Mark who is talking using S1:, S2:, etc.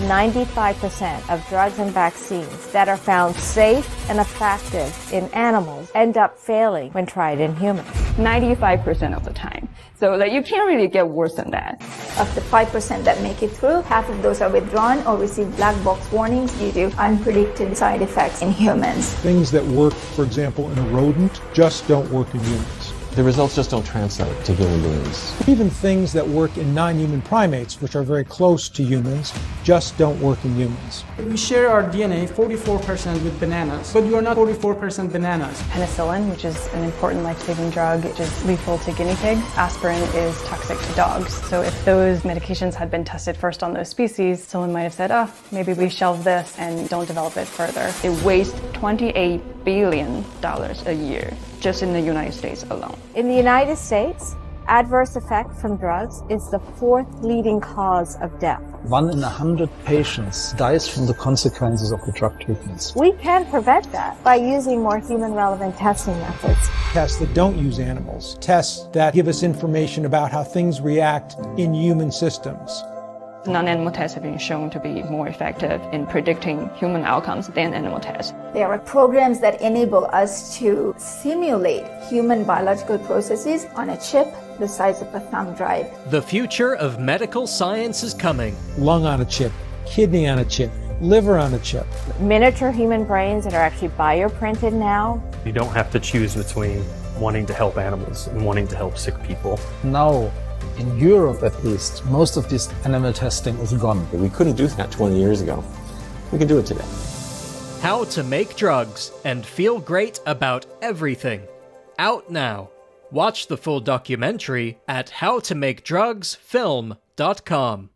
S1: 95% of drugs and vaccines that are found safe and effective in animals end up failing when tried in humans.
S2: 95% of the time. So you can't really get worse than that.
S3: Of the 5% that make it through, half of those are withdrawn or receive black box warnings due to unpredicted side effects in humans.
S4: Things that work, for example, in a rodent just don't work in humans.
S5: The results just don't translate to human beings.
S4: Even things that work in non-human primates, which are very close to humans, just don't work in humans.
S6: We share our DNA 44% with bananas, but we are not 44% bananas.
S7: Penicillin, which is an important life-saving drug, which is lethal to guinea pigs. Aspirin is toxic to dogs. So if those medications had been tested first on those species, someone might have said, maybe we shelve this and don't develop it further.
S2: It wastes $28 billion a year just in the United States alone.
S1: In the United States, adverse effect from drugs is the fourth leading cause of death.
S8: 1 in 100 patients dies from the consequences of the drug treatments.
S1: We can prevent that by using more human-relevant testing methods.
S4: Tests that don't use animals. Tests that give us information about how things react in human systems.
S2: Non-animal tests have been shown to be more effective in predicting human outcomes than animal tests.
S3: There are programs that enable us to simulate human biological processes on a chip the size of a thumb drive.
S9: The future of medical science is coming.
S4: Lung on a chip, kidney on a chip, liver on a chip.
S1: Miniature human brains that are actually bioprinted now.
S10: You don't have to choose between wanting to help animals and wanting to help sick people.
S8: Now, in Europe at least, most of this animal testing is gone.
S5: We couldn't do that 20 years ago. We can do it today.
S9: How to make drugs and feel great about everything. Out now. Watch the full documentary at howtomakedrugsfilm.com.